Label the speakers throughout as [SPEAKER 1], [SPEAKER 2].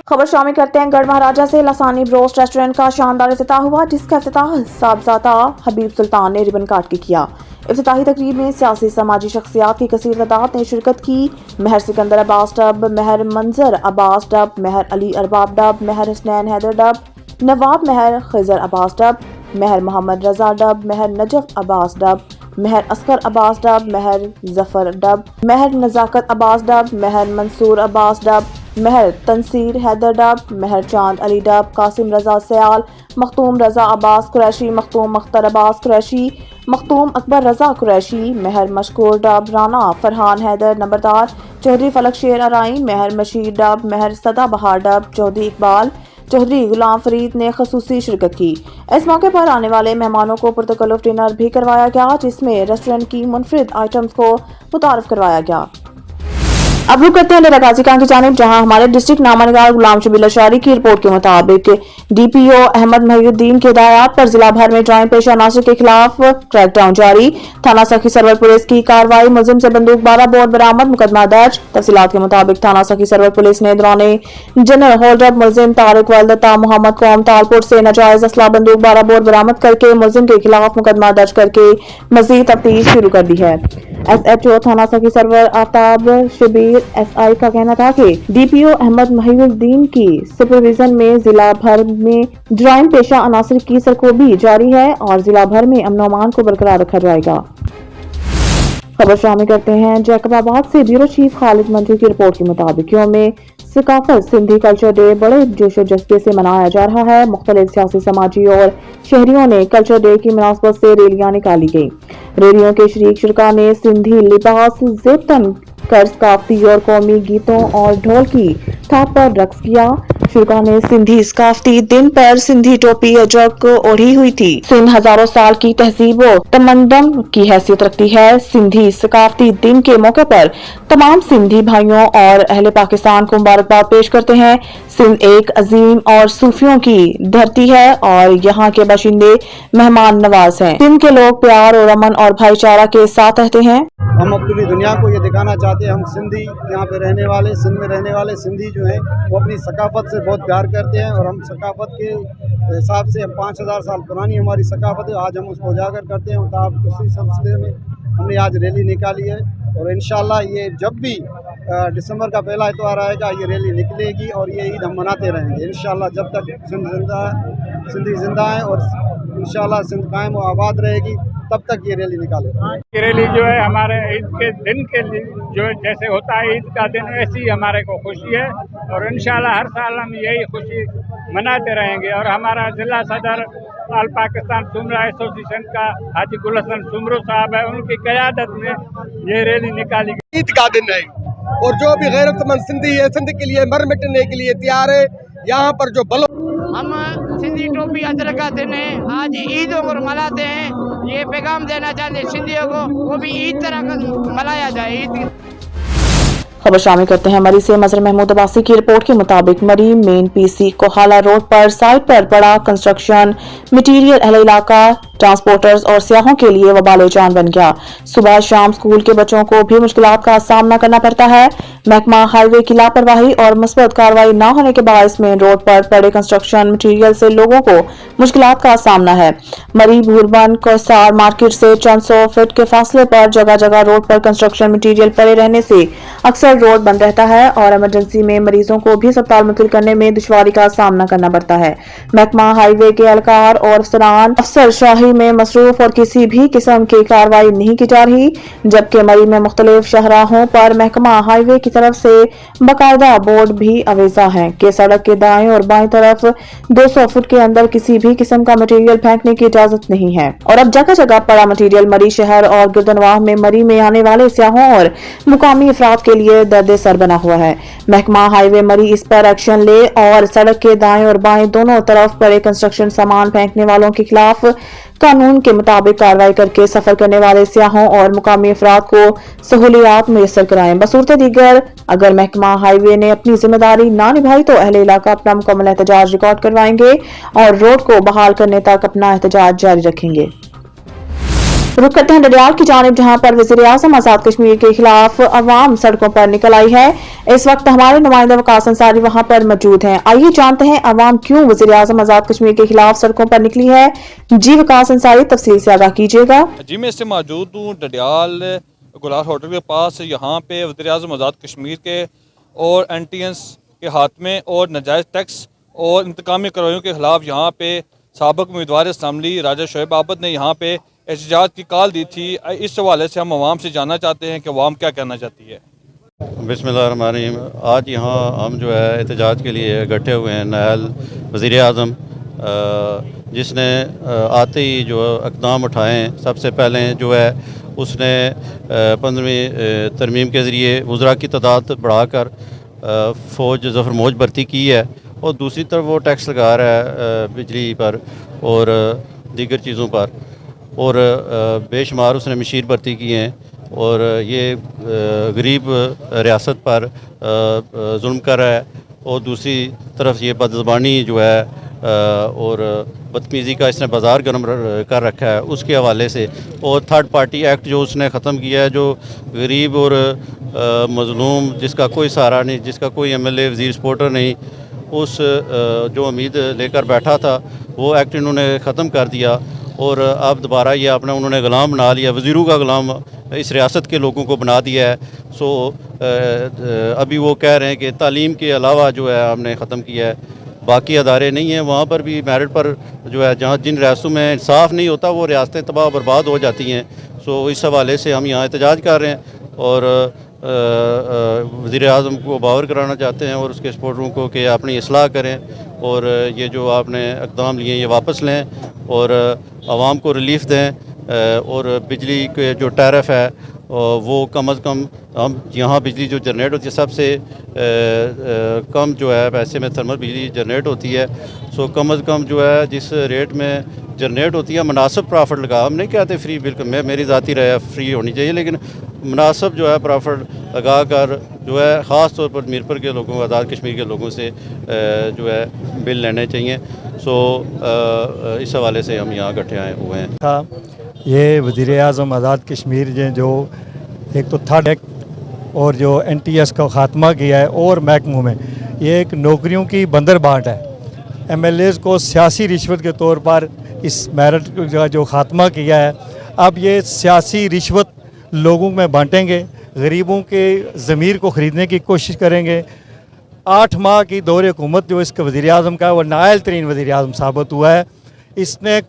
[SPEAKER 1] खबर शामिल करते हैं गढ़ महाराजा से। लसानी ब्रोस्ट रेस्टोरेंट का शानदार इफ्तिताह हुआ, जिसका इफ्तिताह साहबजादा हबीब सुल्तान ने रिबन काट के किया। इफ्तिताही तकरीब में सियासी समाजी शख्सियात की कसीर तादाद ने शिरकत की। महर सिकंदर अब्बास डब, महर मंजर अब्बास डब, महर अली अरबाब डब, महर हुसनैन हैदर डब, नवाब महर खिजर अब्बास डब, महर मोहम्मद रजा डब, महर नजफ अब्बास डब, महर असकर अब्बास डब, महर जफर डब, महर नजाकत अब्बास डब, महर मंसूर अब्बास डब, महर तनसीर हैदर डब, महर चांद अली डब, कासिम रजा सयाल, मखतूम रजा अब्बास कुरैशी, मखतूम अख्तर अब्बास कुरैशी, मखतूम अकबर रजा कुरैशी, महर मशकूर डब, राना फरहान हैदर नंबरदार, चौधरी फलक शेर अराई, महर मशीर डब, महर सदा बहार डब, चौधरी इकबाल, चौधरी गुलाम फरीद ने खसूसी शिरकत की। इस मौके पर आने वाले मेहमानों को पुरतकल्लुफ डिनर भी करवाया गया, जिसमें रेस्टोरेंट की मुनफरिद आइटम्स को मुतारफ करवाया गया। अब रुक करते हैं डेरा गाजी खान की जानिब, जहां हमारे डिस्ट्रिक्ट नामानिगार गुलाम शबीर अशारी की रिपोर्ट के मुताबिक डीपीओ अहमद महिउद्दीन के हिदायत पर जिला भर में ज्वाइंट पेशा अनासर के खिलाफ क्रैकडाउन जारी। थाना सखी सरवर पुलिस की कार्रवाई, मुलजिम से बंदूक 12 बोर बरामद, मुकदमा दर्ज। तफसीलात के मुताबिक थाना सखी सरवर पुलिस ने दौरान जनरल होल्डअप मुलजिम तारिक वल्दता मोहम्मद कौम तालपुर से नाजायज असला बंदूक 12 बोर बरामद करके मुलजिम के खिलाफ मुकदमा दर्ज करके मजीद तफ्तीश शुरू कर दी है। SHO थाना सखी सरवर आफ्ताब शबीर SI का कहना था कि DPO अहमद महिउद्दीन की सुपरविजन में जिला भर में ज्वाइंट पेशा अनासर की सरकोबी जारी है और जिला भर में अमन अमान को बरकरार रखा जाएगा। खबर शामिल करते हैं जैकबाबाद से। ब्यूरो चीफ खालिद मंजू की रिपोर्ट के मुताबिक यौम सकाफत सिंधी कल्चर डे बड़े जोशो जज्बे से मनाया जा रहा है। मुख्तलिफ सियासी, समाजी और शहरियों ने कल्चर डे की मुनासबत से रैलियां निकाली गई। रैलियों के शरीक शुरका ने सिंधी लिबास जेबतन कर्ज काफ्ती और कौमी गीतों और ढोल की थाप पर रक्स किया। शुरा ने सिंधी सकाफती दिन पर सिंधी टोपी अजक ओढ़ी हुई थी। सिंध हजारों साल की तहजीब व तमद्दुन की हैसियत रखती है। सिंधी सकाफती दिन के मौके पर तमाम सिंधी भाइयों और अहले पाकिस्तान को मुबारकबाद पेश करते हैं। सिंध एक अजीम और सूफियों की धरती है और यहाँ के बाशिंदे मेहमान नवाज हैं। सिंध के लोग प्यार और अमन और भाईचारा के साथ रहते हैं।
[SPEAKER 2] हम पूरी दुनिया को ये दिखाना चाहते हैं, हम सिंधी यहाँ पे रहने वाले, सिंध में रहने वाले सिंधी जो हैं वो अपनी सकाफत से बहुत प्यार करते हैं और हम सकाफत के हिसाब से 5000 साल पुरानी हमारी सकाफत है, आज हम उसको उजागर करते हैं। तो उसी सिलसिले में हमने आज रैली निकाली है और इंशाल्लाह ये जब भी दिसंबर का पहला इतवार आएगा ये रैली निकलेगी और ये ईद हम मनाते रहेंगे इंशाल्लाह, जब तक सिंधी जिंदा है और इंशाल्लाह सिंध कायम व आबाद रहेगी तब तक ये रैली निकाले।
[SPEAKER 3] ये रैली जो है हमारे ईद के दिन के लिए जो जैसे होता है ईद का दिन, वैसी ही हमारे को खुशी है और इंशाल्लाह हर साल हम यही खुशी मनाते रहेंगे। और हमारा जिला सदर ऑल पाकिस्तान सुमरा एसोसिएशन का हाजी गुल हसन सुमरू साहब है, उनकी क़यादत में ये रैली निकाली गई।
[SPEAKER 4] ईद का दिन है और जो भी गैरतमंद सिंधी है, सिंध के लिए मर मिटने के लिए तैयार है। यहाँ पर जो बलो
[SPEAKER 5] हम सिंधी टोपी अदर का दिन है, आज ईदों को मनाते हैं। ये पैगाम देना चाहते हैं सिंधियों को, वो भी ईद तरह मनाया जाए। ईद
[SPEAKER 1] खबर शामिल करते हैं मरी से। मजर महमूद अब्बासी की रिपोर्ट के मुताबिक मरी मेन PC कोहाला रोड पर साइट पर पड़ा कंस्ट्रक्शन मटीरियल अहले इलाका, ट्रांसपोर्टर्स और सियाहों के लिए वबाले जान बन गया। सुबह शाम स्कूल के बच्चों को भी मुश्किलात का सामना करना पड़ता है। महकमा हाईवे की लापरवाही और मुस्बत कार्रवाई न होने के बायस मेन रोड पर पड़े कंस्ट्रक्शन मटीरियल से लोगों को मुश्किलात का सामना है। मरी भूरबन कोसार मार्केट से चंद 100 फीट के फासले पर जगह जगह रोड पर कंस्ट्रक्शन मटीरियल पड़े रहने से अक्सर रोड बंद रहता है और इमरजेंसी में मरीजों को भी अस्पताल मुंतकिल करने में दुश्वारी का सामना करना पड़ता है। महकमा हाईवे के एहलकार और अफसरान अफसरशाही में मसरूफ और किसी भी किस्म की कार्रवाई नहीं की जा रही, जबकि मरी में मुख्तलिफ शहराहों पर महकमा हाईवे की तरफ से बाकायदा बोर्ड भी अवेजा है कि सड़क के दाएं और बाएं तरफ 200 फुट के अंदर किसी भी किस्म का मटीरियल फेंकने की इजाजत नहीं है। और अब जगह जगह पड़ा मटीरियल मरी शहर और गिरदनवाह में मरी में आने वाले सियाहों और मुकामी अफराद के लिए दर्द सर बना हुआ है। महकमा हाईवे मरी इस पर एक्शन ले और सड़क के दाएं और बाएं दोनों तरफ पड़े कंस्ट्रक्शन सामान फेंकने वालों के खिलाफ कानून के मुताबिक कार्रवाई करके सफर करने वाले सियाहों और मुकामी अफराद को सहूलियात मुयसर कराएं। बसूरत दीगर अगर महकमा हाईवे ने अपनी जिम्मेदारी ना निभाई तो अहले इलाका अपना मुकम्मल एहतजाज रिकॉर्ड करवाएंगे और रोड को बहाल करने तक अपना एहतजाज जारी रखेंगे। रुख करते हैं डडियाल की जानिब, जहां पर वज़ीर-ए-आज़म आजाद कश्मीर के खिलाफ अवाम सड़कों पर निकल आई है। इस वक्त हमारे नुमाइंदा वकास अंसारी वहां पर मौजूद हैं। आइए जानते हैं अवाम क्यों वज़ीर-ए-आज़म आजाद कश्मीर के खिलाफ सड़कों पर निकली है। जी वकास अंसारी, तफसील से आगाह कीजिएगा।
[SPEAKER 6] जी मैं इससे मौजूद हूँ डडियाल गुलार होटल के पास। यहाँ पे वज़ीर-ए-आज़म आज़ाद कश्मीर के और एंटीएंस के हाथ में और नाजायज़ टैक्स और इंतकामी कार्रवाइयों के खिलाफ यहाँ पे साबिक़ उम्मीदवार असम्बली राजा शोएब आबद ने यहाँ पे एहतजाज की कॉल दी थी। इस हवाले से हम आवाम से जानना चाहते हैं कि आवाम क्या कहना चाहती है।
[SPEAKER 7] बिस्मिल्लाहिर्रहमानिर्रहीम। आज यहाँ हम जो है एहतजाज के लिए इकट्ठे हुए हैं। नायल वज़ीर-ए-आज़म जिसने आते ही जो इक़दाम उठाए, सबसे पहले जो है उसने 15वीं तरमीम के ज़रिए वज़रा की तादाद बढ़ाकर फ़ौज ज़फ़र मौज भर्ती की है, और दूसरी तरफ वो टैक्स लगा रहा है बिजली पर और दीगर चीज़ों पर, और बेशुमार उसने मशीर भर्ती किए हैं, और ये गरीब रियासत पर जुल्म कर रहा है। और दूसरी तरफ ये बदज़बानी जो है और बदतमीज़ी का इसने बाज़ार गर्म कर रखा है उसके हवाले से, और थर्ड पार्टी एक्ट जो उसने ख़त्म किया है, जो गरीब और मज़लूम जिसका कोई सहारा नहीं, जिसका कोई एमएलए वज़ीर सपोर्टर नहीं, उस जो उम्मीद लेकर बैठा था वो एक्ट इन्होंने ख़त्म कर दिया। और अब दोबारा ये अपना उन्होंने ग़ुलाम बना लिया, वज़ीरों का ग़ुलाम इस रियासत के लोगों को बना दिया है। सो अभी वो कह रहे हैं कि तालीम के अलावा जो है हमने ख़त्म किया है, बाकी अदारे नहीं हैं, वहाँ पर भी मेरिट पर जो है जहाँ जिन रियासतों में इंसाफ नहीं होता वो रियासतें तबाह बर्बाद हो जाती हैं। सो इस हवाले से हम यहाँ एहतजाज कर रहे हैं और वज़ीर-ए-आज़म को बावर कराना चाहते हैं और उसके सपोर्टरों को कि अपनी इस्लाह करें और ये जो आपने इक़दाम लिए ये वापस लें और आवाम को रिलीफ़ दें। और बिजली के जो टैरिफ है वो कम अज़ कम, हम यहाँ बिजली जो जनरेट होती है सबसे कम जो है पैसे में थर्मल बिजली जनरेट होती है। सो कम अज़ कम जो है जिस रेट में जनरेट होती है मुनासिब प्रॉफिट लगा, हम नहीं कहते फ्री, बिल्कुल मेरी ज़ाती राय फ्री होनी चाहिए, लेकिन मुनासिब जो है प्रॉफिट लगा कर जो है ख़ास तौर पर मीरपुर के लोगों, आज़ाद कश्मीर के लोगों से जो है बिल लेने चाहिए। सो इस हवाले से हम यहाँ इकट्ठे आए हुए हैं।
[SPEAKER 8] ये वज़ीर-ए-आज़म आज़ाद कश्मीर ने जो एक तो थर्ड एक्ट और जो NTS का ख़ात्मा किया है, और महकमों में ये एक नौकरियों की बंदर बाँट है। MLAs को सियासी रिश्वत के तौर पर इस मेरिट का जो ख़ात्मा किया है, अब ये सियासी रिश्वत लोगों में बांटेंगे, गरीबों के ज़मीर को ख़रीदने की कोशिश करेंगे। 8 माह की दौर हुकूमत जो इसके वज़ीर-ए-आज़म का वो नायल तरीन वज़ीर-ए-आज़म साबित हुआ है। इसने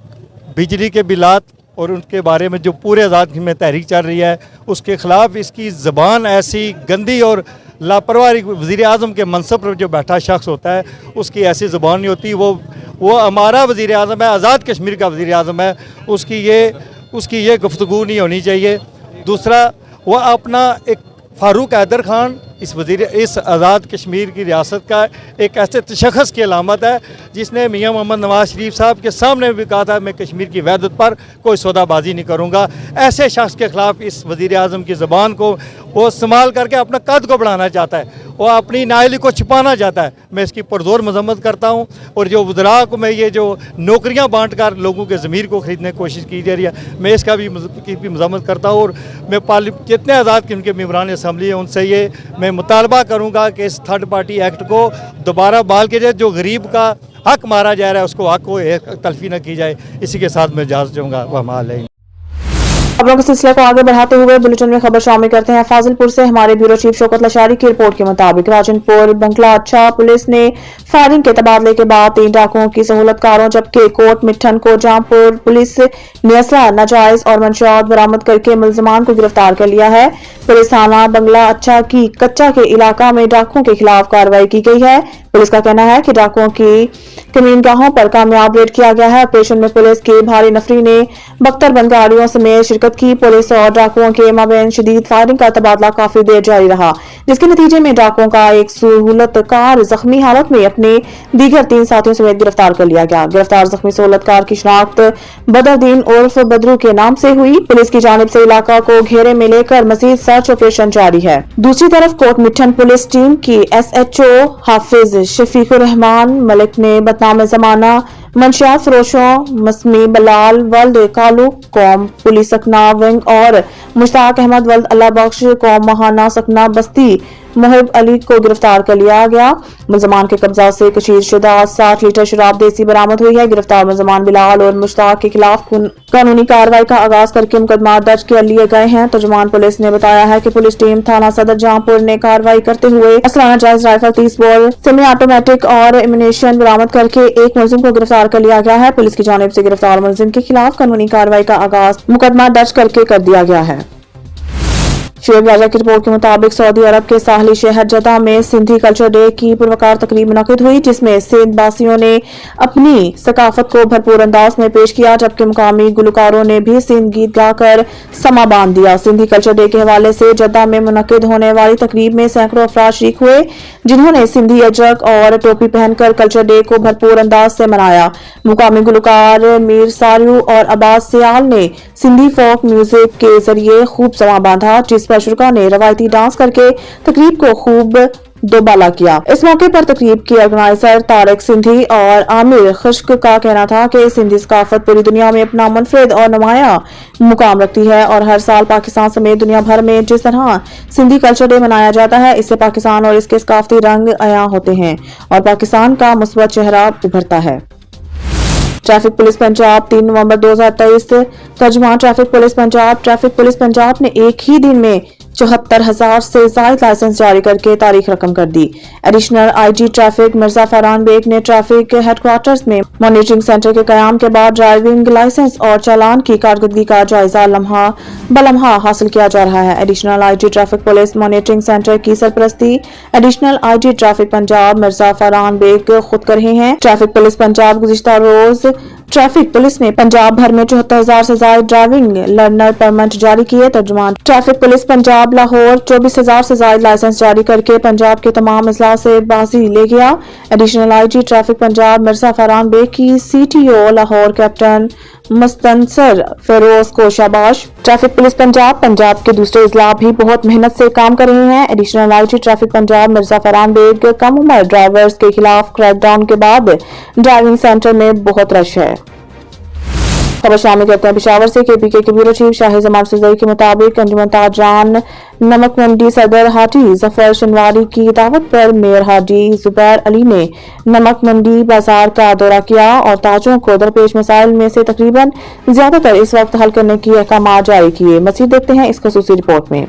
[SPEAKER 8] बिजली के बिलात और उनके बारे में जो पूरे आज़ाद में तहरीक चल रही है उसके ख़िलाफ़ इसकी ज़बान ऐसी गंदी और लापरवाही, वज़ीर-ए-आज़म के मनसब पर जो बैठा शख्स होता है उसकी ऐसी ज़बान नहीं होती। वो हमारा वज़ीर-ए-आज़म है, आज़ाद कश्मीर का वज़ीर-ए-आज़म है, उसकी ये गुफ्तगू नहीं होनी चाहिए। दूसरा, वह अपना एक फ़ारूक हैदर खान इस आज़ाद कश्मीर की रियासत का एक ऐसे तशख़्ख़ुस की अलामत है जिसने मियाँ मोहम्मद नवाज़ शरीफ साहब के सामने भी कहा था मैं कश्मीर की वहदत पर कोई सौदाबाजी नहीं करूँगा। ऐसे शख्स के ख़िलाफ़ इस वज़ीर-ए-आज़म की ज़बान को वो इस्तेमाल करके अपना कद को बढ़ाना चाहता है, वो अपनी नाअहली को छिपाना चाहता है। मैं इसकी पुरज़ोर मज़म्मत करता हूँ। और जो वज़रा को मैं ये जो नौकरियाँ बाँट कर लोगों के ज़मीर को ख़रीदने की कोशिश की जा रही है, मैं इसका भी मज़म्मत करता हूँ। और मैं जितने आज़ाद किस्म के मेंबरान असम्बली हैं उनसे ये मैं मुतालबा करूँगा कि इस थर्ड पार्टी एक्ट को दोबारा बहाल किया जाए। जो गरीब का हक मारा जा रहा है उसको हक को तलफी न की जाए। इसी के साथ मैं इजाज़त चाहूँगा। वह माल है।
[SPEAKER 1] खबरों के सिलसिले को आगे बढ़ाते हुए बुलेटिन में खबर शामिल करते हैं फाजिलपुर से। हमारे ब्यूरो चीफ शौकत लशारी की रिपोर्ट के मुताबिक राजनपुर बंगला अच्छा पुलिस ने फायरिंग के तबादले के बाद 3 डाकुओं की सहूलतकारों जबकि कोट मिठन को जामपुर पुलिस ने असला नाजायज और मंशियात बरामद करके मुलजमान को गिरफ्तार कर लिया है। पुलिस थाना बंगला अच्छा की कच्चा के इलाका में डाकुओं के खिलाफ कार्रवाई की गई है। पुलिस का कहना है कि डाकुओं की कमीनगाहों पर कामयाब रेड किया गया है। ऑपरेशन में पुलिस की भारी नफरी ने बख्तरबंद गाड़ियों समेत शिरकत की। पुलिस और डाकुओं के माबैन शदीद फायरिंग का तबादला काफी देर जारी रहा, जिसके नतीजे में डाकुओं का एक सहूलतकार जख्मी हालत में अपने दीगर 3 साथियों समेत गिरफ्तार कर लिया गया। गिरफ्तार जख्मी सहूलतकार की शनाख्त बदरुद्दीन उर्फ बदरू के नाम से हुई। पुलिस की जानिब से इलाका को घेरे में लेकर मजीद सर्च ऑपरेशन जारी है। दूसरी तरफ कोट मिठन पुलिस टीम की SHO हाफिज शफीकुर रहमान मलिक ने बदनाम जमाना منشیات فروشوں مسمی بلال ولد کالو قوم پولیس سکنا ونگ اور مشتاق احمد ولد اللہ بخش قوم مہانہ سکنا بستی محب علی کو گرفتار کر لیا گیا۔ ملزمان کے قبضہ سے کشید شدہ 60 لیٹر شراب دیسی برآمد ہوئی ہے۔ گرفتار ملزمان بلال اور مشتاق کے خلاف قانونی کارروائی کا آغاز کر کے مقدمات درج کر لیے گئے ہیں۔ ترجمان پولیس نے بتایا ہے کہ پولیس ٹیم تھانہ صدر جہاں پور نے کارروائی کرتے ہوئے اسلحہ ناجائز رائفل 30 بور سیمی آٹومیٹک اور ایمونیشن برآمد کر کے ایک ملزم کو گرفتار کر لیا گیا ہے۔ پولیس کی جانب سے گرفتار ملزم کے خلاف قانونی کارروائی کا آغاز مقدمہ درج کر کے کر دیا گیا ہے۔ شعیب راجہ کی رپورٹ کے مطابق سعودی عرب کے ساحلی شہر جدہ میں سندھی کلچر ڈے کی پروقار تقریب منعقد ہوئی، جس میں سندھ باسیوں نے اپنی ثقافت کو بھرپور انداز میں پیش کیا، جبکہ مقامی گلوکاروں نے بھی سندھ گیت گا کر سما باندھ دیا۔ سندھی کلچر ڈے کے حوالے سے جدہ میں منعقد ہونے والی تقریب میں سینکڑوں افراد شریک ہوئے، جنہوں نے سندھی اجرک اور ٹوپی پہن کر کلچر ڈے کو بھرپور انداز سے منایا۔ مقامی گلوکار میر ساریو اور عباس سیال نے سندھی فوک میوزک کے ذریعے خوب سما باندھا، جس پر شرکا نے روایتی ڈانس کر کے تقریب کو خوب دوبالا کیا۔ اس موقع پر تقریب کے آرگنائزر طارق سندھی اور عامر خشک کا کہنا تھا کہ سندھی ثقافت پوری دنیا میں اپنا منفرد اور نمایاں مقام رکھتی ہے اور ہر سال پاکستان سمیت دنیا بھر میں جس طرح سندھی کلچر ڈے منایا جاتا ہے، اس سے پاکستان اور اس کے ثقافتی رنگ عیاں ہوتے ہیں اور پاکستان کا مثبت چہرہ ابھرتا ہے۔ ٹریفک پولیس پنجاب 3 نومبر 2023 ترجمان ٹریفک پولیس پنجاب نے ایک ہی دن میں 74,000 سے زائد لائسنس جاری کر کے تاریخ رقم کر دی۔ Additional I G traffic Mirza Farhan Baig نے ٹریفک ہیڈ کوارٹرز میں مانیٹرنگ سینٹر کے قیام کے بعد ڈرائیونگ لائسنس اور چالان کی کارکردگی کا جائزہ لمحہ بلمحہ حاصل کیا جا رہا ہے۔ Additional I G traffic police monitoring centre کی سرپرستی additional I G traffic Punjab Mirza Farhan Baig خود کر رہے ہیں۔ ٹریفک پولیس پنجاب گزشتہ روز ٹریفک پولیس نے پنجاب بھر میں 74,000 سے زائد ڈرائیونگ لرنر پرمٹ جاری کیے۔ ترجمان ٹریفک پولیس پنجاب لاہور 24,000 سے زائد لائسنس جاری کر کے پنجاب کے تمام اضلاع سے بازی لے گیا۔ Additional I G traffic Punjab Mirza Farhan Baig کی C T O Lahore captain Mustansar Feroz کو شاباش۔ ٹریفک پولیس پنجاب کے دوسرے اضلاع بھی بہت محنت سے کام کر رہے ہیں۔ Additional I G traffic Punjab Mirza Farhan Baig کم عمر ڈرائیورز کے خلاف کریک ڈاؤن کے بعد ڈرائیونگ سینٹر میں بہت رش ہے۔ خبر شامل کرتے ہیں پشاور سے۔ کے پی کے بیورو چیف شاہد زمان سزائی کے مطابق انجمن تاجران نمک منڈی صدر حاجی ظفر شنواری کی دعوت پر میئر حاجی زبیر علی نے نمک منڈی بازار کا دورہ کیا اور تاجروں کو درپیش مسائل میں سے تقریباً زیادہ تر اس وقت حل کرنے کی احکامات جاری کیے۔ مزید دیکھتے ہیں اس خصوصی رپورٹ میں۔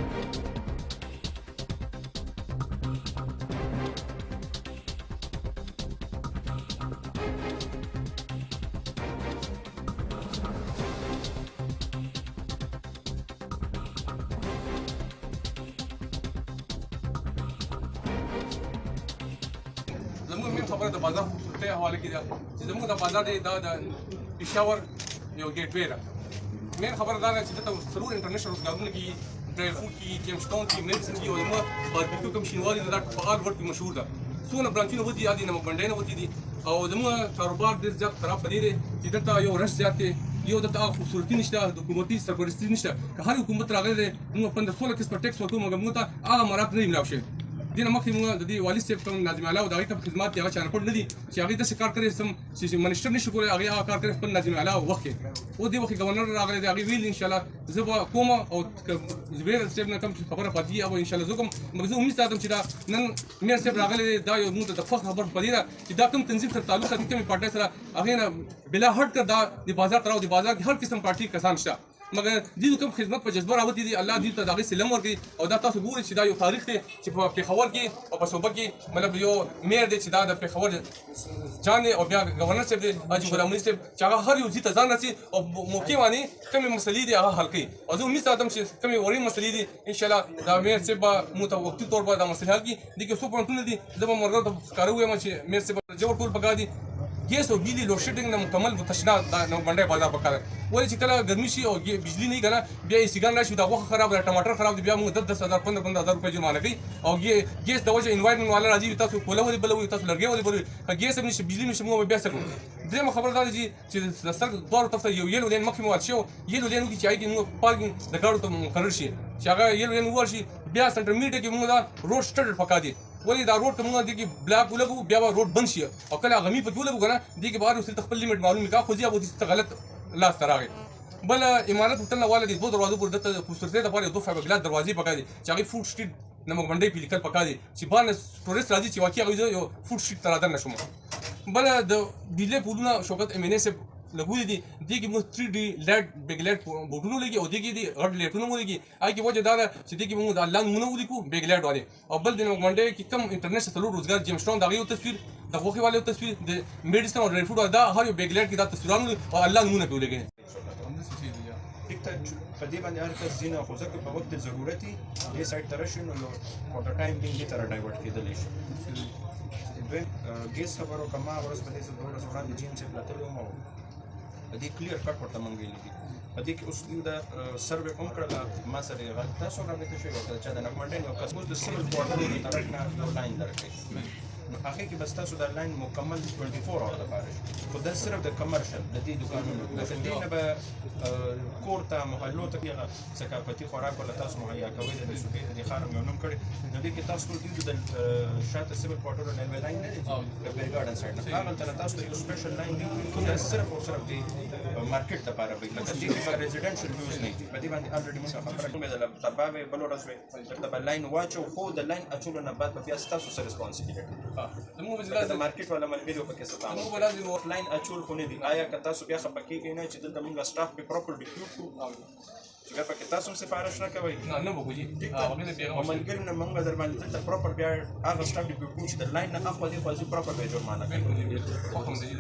[SPEAKER 4] زموږ خبره د بازار خوبصورتۍ حواله کې ده چې زموږ د بازار دی دا د پېښور یو ګیټ وے ده. مین خبره دا ده چې دلته څلور انټرنیشنل روزګارونه کېږي، ډرای فروټ کېږي، جیمز ټاون کېږي، ملسن کېږي او زموږ باربیکیو کوم شینوالي ده دا په هر ورډ کې مشهور ده. څونه برانچونه وتي دي نمک منډۍ نه وتي دي او زموږ کاروبار ډېر زیات خراب په دې دی چې دلته یو رش زیات دی، یو دلته هغه خوبصورتي نشته، د حکومتي سرپرستي نشته. که هر حکومت راغلی دی موږ 15-16 قسمه ټیکس ورکوو مګر موږ ته هغه مراد نه دي ملاو شوي. دې نه مخکې موږ د دې والي صاحب کوم ناظم اعلی او د هغې کوم خدمات دي هغه چا رپورټ نه دي چې هغې داسې کار کړی چې منسټر نشي کولی هغې هغه کار کړی خپل ناظم اعلی وخت کې. او دې وخت کې ګورنر راغلی دی هغې ویل انشاءالله زه به کوم او زبیر صاحب نه کوم خبره پاتې وي هغه به انشاءالله زه کوم. مګر زه امید ساتم چې دا نن میر صاحب راغلی دی دا یو موږ ته د فخر خبر په دې ده چې دا کوم تنظیم سره تعلق ساتي کومې پارټۍ سره هغې نه بلا هټ کر دا د بازار تراو د بازار کې هر قسم پارټي کسان شته مګر دې کوم خدمت په جذبه راوتی دي الله دې ته د هغې سلم ورکړي او دا تاسو ګورئ چې دا یو تاریخ دی چې په پېښور کې او په صوبه کې مطلب یو میر دی چې دا د پېښور جان دی او بیا ګورنر صاحب دی حاجي غلام محي صاحب چې هغه هر یو ځای ته ځان رسي او موقع باندې کومې مسلې دي هغه حل کوي او زه امید ساتم چې کومې وړې مسلې دي انشاءالله دا میر صاحب به موږ ته وقتي طور پر دا مسلې حل کړي. دې کې څو پوینټونه دي زه به ملګرو ته ښکاره ووایم چې میر صاحب جوړ ټول پکار دي. گیس اور بجلی لوڈ شیڈنگ نے مکمل تشنات منڈے بازار پکا ہے وہ چکلا گرمی سی اور بجلی نہیں گنا بیا سیگان راشي دا وخت خراب ده ټماټر خراب دي بیا موږ 10,000 15,000 روپے جرمانه کوي او گیس د وجه انوایرمنت والا راځي تاسو کوله ولې بلوي تاسو لرګي ولې بلوي گیس هم نشي بجلی نشي موږ بیا سکو. درېمه خبردار دي چې د سر دوه طرف ته یو یلو لین مخکې مواد شو یلو لین کې چې موږ پارکینګ د ګاډو ته مقرر شي چې هغه یلو لین ورشي بیا سنټر میټ کې موږ دا روډ سټډ پکا دي ولې دا روډ ته موږ دې کې بلاک ولګو بیا به روډ بند شي او کله غمی پکې ولګو که نه دې کې به هر یو سړي ته خپل لیمټ معلوم وي که خو ځي به غلط لاس ته راغی. بل امارت هوټل والا دې 2 دروازو پورې دته خوبصورتۍ لپاره 2 فایبر ګلاس دروازې پکار دي چې هغې فوډ سټریټ نمک منډۍ پې لیکل پکار دي چې بار نه ټورسټ راځي چې واقعي هغوی زه یو فوډ سټریټ ته رادننه شوم. بله د بجلۍ پولونه شوکت ایم این اے صاحب لګولي دي دې کې موږ 3D لایټ بیګ لایټ بوټونه لګي او دې کې دې غټ لایټونه مو لګي هغې کې وجه دا ده چې دې کې موږ د الله نومونه ولیکو بیګ لایټ والے او بل د نمک منډۍ کې کم internet څلور روزګار James town the هغې you تصویر د غوښې والے یو تصویر د میډیسن او ډرای فروټ دا هر یو بیګ لایټ کې دا تصویرونه او الله نومونه پې ولګي.
[SPEAKER 9] په دې باندې هر کس ځینې خو ځکه په وخت د ضرورتي دې سایډ ته راشي نو فور د ټایم بینګ دې ته راډایورټ کېدلی شي. دویم ګیس خبرو که ما ورځ په دې څه 2 ورځې وړاندې جیم صاحب له تللی وم او په دې کلیر کټ ورته موږ ویلي دي په دې کې اوس موږ د سروې هم کړله ما سره یې غږ تاسو رابطه شوې وه چې د نکمنډین یو کس اوس د سیول کوارټر د طرف نه یو لاین درکوي نو هغې کې بس تاسو دا لاین مکمل 24 اور لپاره شي خو دا صرف د کمرشل د دې دوکانونو لکه دې نه به کور ته محلو ته هغه ثقافتي خوراک ورله تاسو مهیا کوئ د صوبې د دې ښار هم یو نوم کړی نو دې کې تاسو ټول دې د شاته سیول کوارټر ریلوې لاین نه دی چې د بیر ګارډن سایډ نه هغلته نه تاسو ته یو سپیشل لاین دی دا صرف او صرف د مارکیټ لپاره وي لکه دې کې ریزیډنشل یوز نه دي په دې باندې الریډي موږ خبره کومه ده سبا به بل ورځ وي درته به لاین واچو خو د لاین اچولو نه بعد به بیا ستاسو سره ریسپانسبیلیټي د مارکیټ والا ملګرو پکې څه تام لاین اچول خو نه دي آیا که تاسو بیا خپه کېږئ نه چې دلته موږ سټاف پې پراپر ډیپیوټ کړو چې بیا پکې تاسو هم سفارش نه کوئ
[SPEAKER 4] نه به کوي
[SPEAKER 9] او ملګرو نه موږ در باندې دلته پراپر بیا هغه سټاف ډیپیوټ کړو چې د لاین نه اخوا دېخوا ځي پراپر بیا جرمانه کوي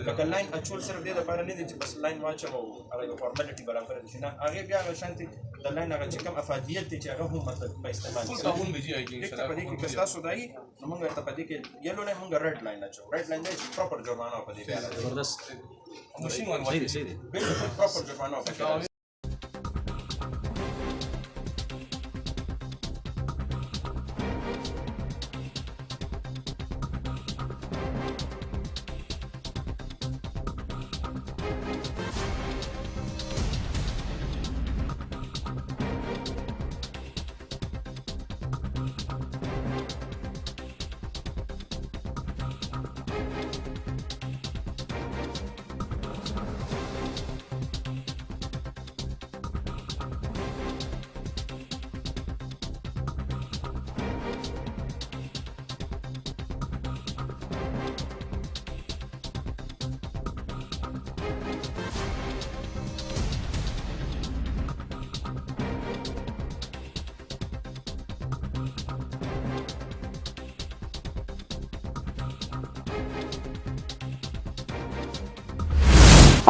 [SPEAKER 9] لکه لاین اچول صرف دې دپاره نه دی چې بس لاین واچوم او هغه یو فارملیټي برابره دي چې نه هغې بیا هغه شانتې د لاین هغه چې کوم افادیت دی چې هغه هم مطلب په استعمال په دې کې که ستاسو دا وي نو موږ ورته په دې کې یلو لاین موږ ریډ لاین اچوو ریډ لاین دی چې پراپر جرمانه په دې بیا
[SPEAKER 4] زبردست ماشین وان
[SPEAKER 9] بالکل پراپر جرمانه په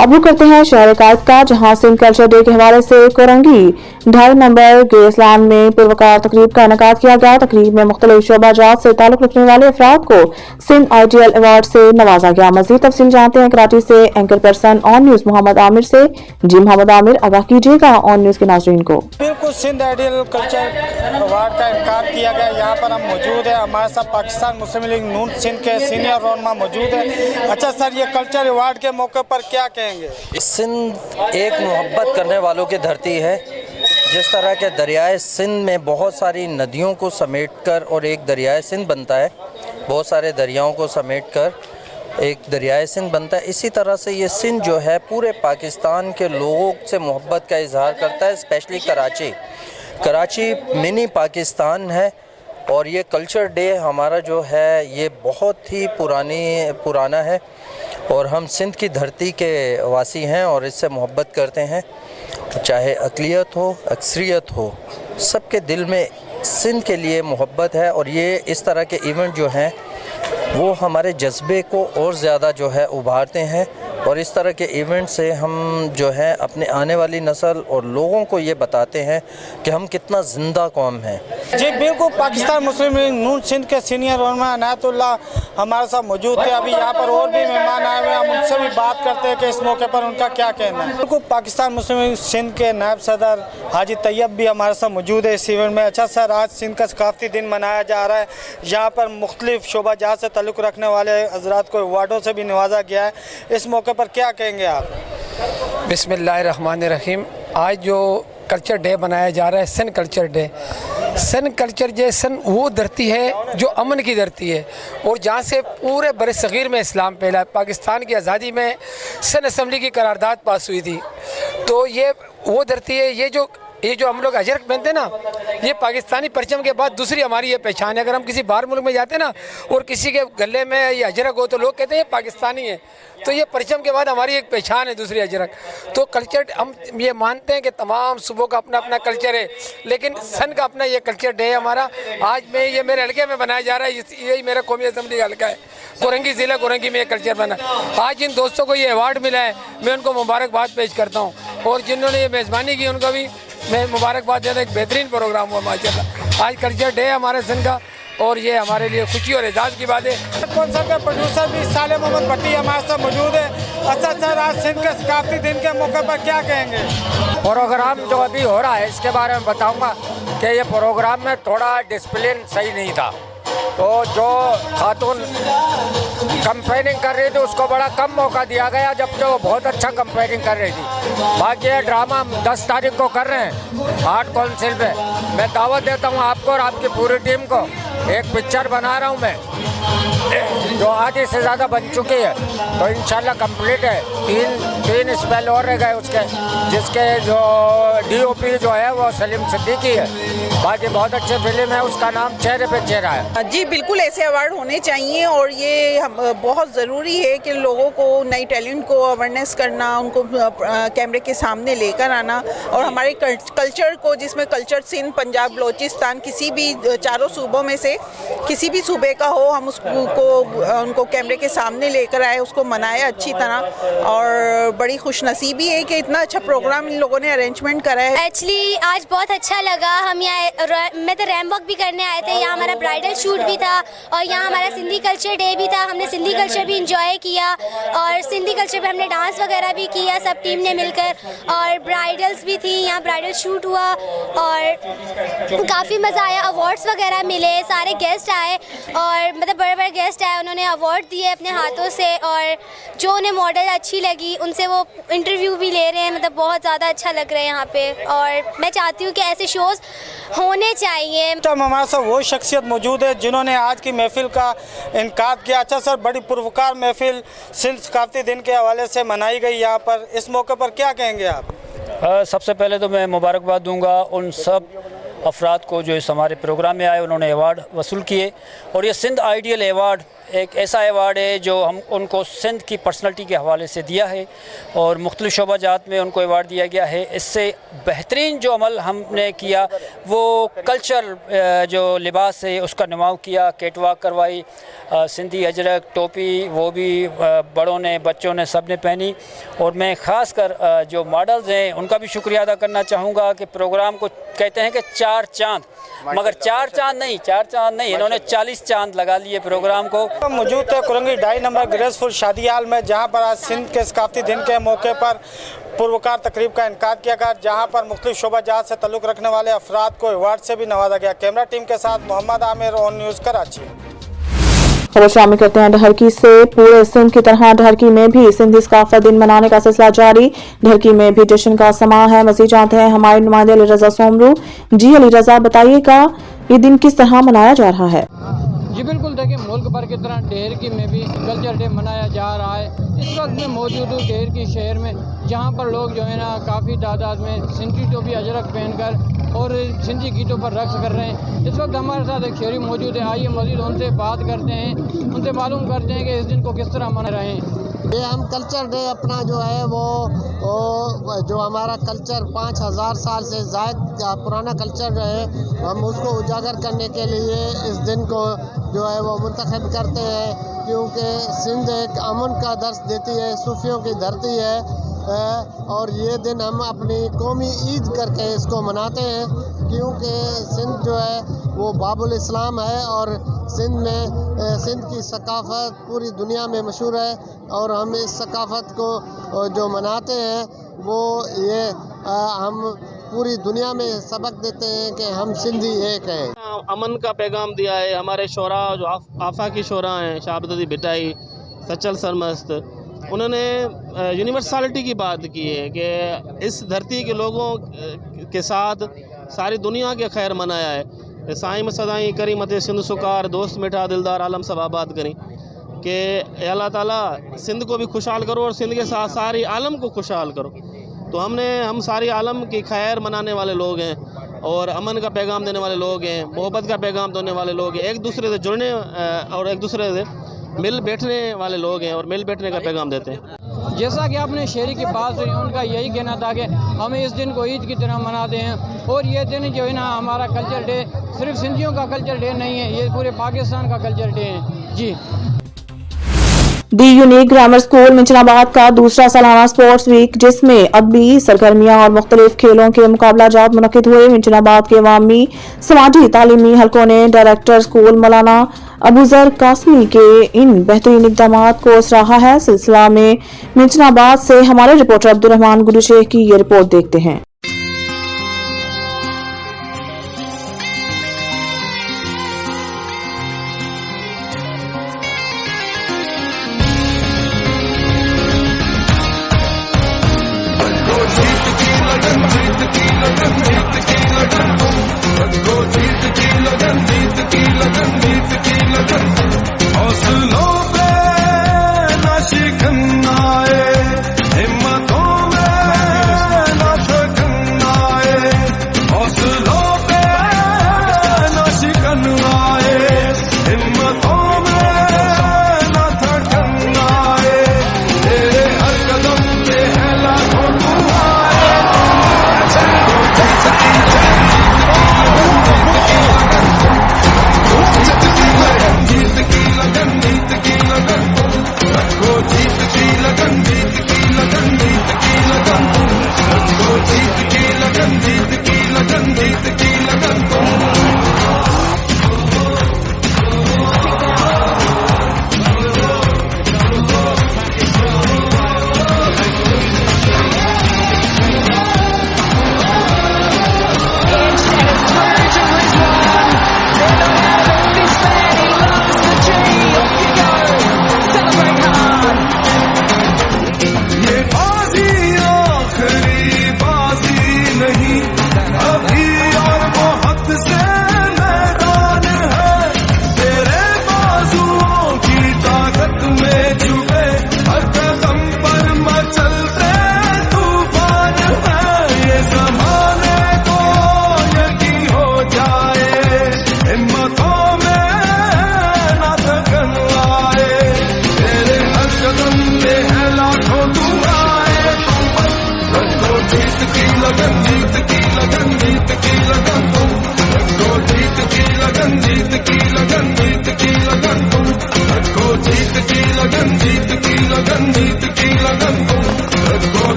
[SPEAKER 1] अब रुक करते हैं शहर कायद का, जहां सिंध कल्चर डे के हवाले से कोरंगी 2.5 नंबर ग्रेसलैंड में पुरवकार तकरीब का इनेकाद किया गया। तकरीब में मुख्तलिफ शोबाजात से ताल्लुक रखने वाले अफराद को सिंध आईटीएल अवार्ड से नवाजा गया। मजीद तफसील जानते हैं कराची से anchor person on news Mohammad Aamir से। जी मोहम्मद आमिर, आगाह कीजिएगा ऑन न्यूज के नाज़रीन को।
[SPEAKER 10] बिल्कुल, सिंध आईटीएल कल्चर अवार्ड का इनेकाद किया गया। यहाँ पर हम मौजूद है, हमारे साथ पाकिस्तान मुस्लिम लीग नून सिंध के सीनियर रहनुमा मौजूद है। अच्छा सर, ये कल्चर अवार्ड के मौके पर क्या कहेंगे?
[SPEAKER 11] सिंध एक मोहब्बत करने वालों की धरती है। जिस तरह के दरियाए सिंध में बहुत सारी नदियों को समेटकर और एक दरियाए सिंध बनता है, बहुत सारे दरियाओं को समेटकर एक दरियाए सिंध बनता है, इसी तरह से ये सिंध जो है पूरे पाकिस्तान के लोगों से मोहब्बत का इजहार करता है। स्पेशली कराची मिनी पाकिस्तान है और ये कल्चर डे हमारा जो है ये बहुत ही पुराना है और हम सिंध की धरती के वासी हैं और इससे मोहब्बत करते हैं। चाहे अक़लियत हो अक्सरियत हो, सबके दिल में सिंध के लिए मोहब्बत है और ये इस तरह के इवेंट जो हैं वो हमारे जज्बे को और ज़्यादा जो है उभारते हैं और इस तरह के इवेंट से हम जो है अपने आने वाली नस्ल और लोगों को ये बताते हैं कि हम कितना ज़िंदा कौम हैं।
[SPEAKER 10] जी बिल्कुल, पाकिस्तान मुस्लिम लीग नून सिंध के सीनियर रहनुमा इनायतुल्लाह हमारे साथ मौजूद थे। अभी यहाँ पर और भी मेहमान आए हुए हैं, हम उनसे भी बात करते हैं कि इस मौके पर उनका क्या कहना है। बिल्कुल, पाकिस्तान मुस्लिम लीग सिंध के नायब सदर हाजी तैयब भी हमारे साथ मौजूद है इस इवेंट में। अच्छा सर, आज सिंध का सकाफती दिन मनाया जा रहा है। यहाँ पर मुख्तलिफ शोबाजात से ताल्लुक़ रखने वाले हज़रात को अवार्डों से भी नवाजा गया है। इस मौके पर क्या कहेंगे आप?
[SPEAKER 12] बिस्मिल्लाहिर्रहमानिर्रहीम। आज जो कल्चर डे मनाया जा रहा है, सिंध कल्चर डे, सन कल्चर जे सन वो धरती है जो अमन की धरती है और जहाँ से पूरे बर सग़ीर में इस्लाम फैला। पाकिस्तान की आज़ादी में सन असम्बली की करारदाद पास हुई थी, तो ये वो धरती है। ये जो हम लोग अजरक पहनते हैं ना, ये पाकिस्तानी परचम के बाद दूसरी हमारी ये पहचान है। अगर हम किसी बाहर मुल्क में जाते हैं ना और किसी के गले में ये अजरक हो तो लोग कहते हैं ये पाकिस्तानी है, तो ये परचम के बाद हमारी एक पहचान है दूसरी अजरक। तो कल्चर हम ये मानते हैं कि तमाम सूबों का अपना अपना कल्चर है, लेकिन सन का अपना ये कल्चर डे है हमारा। आज में ये मेरे हल्के में बनाया जा रहा है, यही मेरा कौमी असम्बली का हल्का है, कोरंगी ज़िला कोरंगी में ये कल्चर बना। आज इन दोस्तों को ये अवार्ड मिला है, मैं उनको मुबारकबाद पेश करता हूँ, और जिन्होंने ये मेज़बानी की उनको भी मैं मुबारकबाद देता हूँ। एक बेहतरीन प्रोग्राम हुआ माशाल्लाह। आज कल्चर डे है हमारे सन का, और ये हमारे लिए खुशी और एजाज़ की बात है।
[SPEAKER 10] कॉन्सर्ट के प्रोड्यूसर भी साले मोहम्मद भट्टी हमारे साथ मौजूद है। अच्छा सर, आज सिंध के सकाफती दिन के मौके पर क्या कहेंगे?
[SPEAKER 13] प्रोग्राम जो अभी हो रहा है इसके बारे में बताऊंगा कि ये प्रोग्राम में थोड़ा डिसिप्लिन सही नहीं था, तो जो खातून कंपेयरिंग कर रही थी उसको बड़ा कम मौका दिया गया, जबकि वो बहुत अच्छा कंपेयरिंग कर रही थी। बाकी ये ड्रामा हम 10 तारीख को कर रहे हैं आर्ट काउंसिल पे। मैं दावत देता हूँ आपको और आपकी पूरी टीम को। एक पिक्चर बना रहा हूँ मैं जो आधी से ज़्यादा बन चुकी है, तो इंशाल्लाह कंप्लीट है। तीन स्पेल और रह गए उसके, जिसके जो DOP जो है वो सलीम सिद्दीकी है। बाकी बहुत अच्छी फिल्म है, उसका नाम चेहरे पे चेहरा है।
[SPEAKER 14] जी बिल्कुल, ऐसे अवार्ड होने चाहिए, और ये बहुत ज़रूरी है कि लोगों को नई टैलेंट को अवेयरनेस करना, उनको कैमरे के सामने लेकर आना, और हमारे कल्चर को, जिसमें कल्चर सिंध, पंजाब, बलोचिस्तान, किसी भी चारों सूबों में से किसी भी सूबे का हो, हम उनको कैमरे के सामने लेकर आए, उसको मनाया अच्छी तरह। और बड़ी खुशनसीबी है कि इतना अच्छा प्रोग्राम इन लोगों ने अरेंजमेंट करा है।
[SPEAKER 15] एक्चुअली आज बहुत अच्छा लगा। हम यहाँ मैं तो रैम वॉक भी करने आए थे, यहाँ हमारा ब्राइडल शूट भी था, और यहाँ हमारा सिंधी कल्चर डे भी था। हमने सिंधी कल्चर भी इंजॉय किया, और सिंधी कल्चर पे हमने डांस वगैरह भी किया सब टीम ने मिलकर, और ब्राइडल्स भी थी, यहाँ ब्राइडल शूट हुआ और काफ़ी मज़ा आया। अवार्ड्स वगैरह मिले, सारे गेस्ट आए, और मतलब बड़े बड़े गेस्ट आए, उन्होंने अवार्ड दिए अपने हाथों से, और जो उन्हें मॉडल अच्छी लगी उनसे वो इंटरव्यू भी ले रहे हैं। मतलब बहुत ज़्यादा अच्छा लग रहा है यहाँ पे, और मैं चाहती हूँ कि ऐसे शोज़ होने चाहिए।
[SPEAKER 10] हमारे साथ वो शख्सियत मौजूद है जिन्होंने आज की महफिल का इनकाद किया। अच्छा सर, बड़ी पुरवकार महफिल सिंध सकाफती दिन के हवाले से मनाई गई यहाँ पर, इस मौके पर क्या कहेंगे आप?
[SPEAKER 16] सबसे पहले तो मैं मुबारकबाद दूंगा उन सब अफराद को जो इस हमारे प्रोग्राम में आए, उन्होंने अवार्ड वसूल किए। और ये सिंध आइडियल अवार्ड एक ऐसा अवार्ड है जो हम उनको सिंध की पर्सनैलिटी के हवाले से दिया है, और मुख्तलिफ शोबाजात में उनको अवार्ड दिया गया है। इससे बेहतरीन जो अमल हमने किया वो कल्चर जो लिबास है उसका नुमाव किया, कैटवॉक करवाई, सिंधी अजरक टोपी वो भी बड़ों ने बच्चों ने सब ने पहनी। और मैं ख़ास कर जो मॉडल्स हैं उनका भी शुक्रिया अदा करना चाहूँगा कि प्रोग्राम को कहते हैं कि 4 चांद, मगर 4 चांद नहीं, इन्होंने 40 चांद लगा लिए प्रोग्राम को।
[SPEAKER 10] मौजूद थे कुरंगी 2.5 नंबर ग्रेसफुल शादी हाल में, जहां पर आज सिंध के सकाफती दिन के मौके पर पुरवकार तकरीब का इनकाद किया गया, जहां पर मुख्तलिफ शोबाजात से ताल्लुक़ रखने वाले अफराद को अवार्ड से भी नवाजा गया। कैमरा टीम के साथ मोहम्मद आमिर, ऑन न्यूज़ कराची।
[SPEAKER 1] खबर शामिल करते हैं ढरकी से। पूरे सिंध की तरह ढरकी में भी सिंधी सकाफत दिन मनाने का सिलसिला जारी। ढरकी में भी जश्न का समा है। मज़ीद जानते हैं हमारे नुमाइंदे अली रजा सोमरू। जी अली रजा, बताइएगा ये दिन किस तरह मनाया जा रहा है?
[SPEAKER 17] जी बिल्कुल, देखिए मुल्क भर की तरह ढेरकी में भी कल्चर डे मनाया जा रहा है। इस वक्त मैं मौजूद हूँ ढेरकी शहर में, जहाँ पर लोग जो है ना काफ़ी तादाद में सिंधी टोपी अजरक पहनकर और सिंधी गीतों पर रक्स कर रहे हैं। इस वक्त हमारे साथ एक शहरी मौजूद है, आइए मज़ीद उनसे बात करते हैं, उनसे मालूम करते हैं कि इस दिन को किस तरह मना रहे हैं।
[SPEAKER 18] ये हम कल्चर डे अपना जो है वो जो हमारा कल्चर 5000 साल से ज़्यादा पुराना कल्चर है, हम उसको उजागर करने के लिए इस दिन को जो है वो मुंतखब करते हैं, क्योंकि सिंध एक अमन का दर्स देती है, सूफियों की धरती है, और ये दिन हम अपनी कौमी ईद करके इसको मनाते हैं, क्योंकि सिंध जो है वो बाबुल इस्लाम है, और सिंध की सकाफ़त पूरी दुनिया में मशहूर है, और हम इस सकाफ़त को जो मनाते हैं वो ये हम पूरी दुनिया में सबक देते हैं कि हम सिंधी एक हैं।
[SPEAKER 19] अमन का पैगाम दिया है हमारे शोरा, जो आफाकी शोरा हैं, शाहबदी बिटाई, सचल सरमस्त, उन्होंने यूनिवर्सलिटी की बात की है कि इस धरती के लोगों के साथ सारी दुनिया के खैर मनाया है। साईं में सदाई करी मते सिंध सुकार दोस्त मिठा दिलदार आलम सब आबाद करी कि अल्लाह ताला सिंध को भी खुशहाल करो और सिंध के साथ सारी आलम को खुशहाल करो। तो हम सारी आलम की खैर मनाने वाले लोग हैं और अमन का पैगाम देने वाले लोग हैं, मोहब्बत का पैगाम देने वाले लोग हैं, एक दूसरे से जुड़ने और एक दूसरे से मिल बैठने वाले लोग हैं और मिल बैठने का पैगाम देते हैं।
[SPEAKER 17] जैसा कि आपने शेरी की बात सुनी, उनका यही कहना था कि हम इस दिन को ईद की तरह मनाते हैं और ये दिन जो है ना हमारा कल्चर डे सिर्फ सिंधियों का कल्चर डे नहीं है, ये पूरे पाकिस्तान का कल्चर डे है जी।
[SPEAKER 1] दी यूनिक ग्रामर स्कूल मिंचनाबाद का दूसरा सालाना स्पोर्ट्स वीक, जिसमें अदबी सरगर्मियां और मुख्तलिफ खेलों के मुकाबला जात मुनक्किद हुए। मिंचनाबाद के अवामी समाजी तालीमी हलकों ने डायरेक्टर स्कूल मौलाना अबूजर कासमी के इन बेहतरीन इक़दाम को सराहा है। सिलसिला में मिंचनाबाद से हमारे रिपोर्टर अब्दुर्रहमान गुरु शेख की ये रिपोर्ट देखते हैं।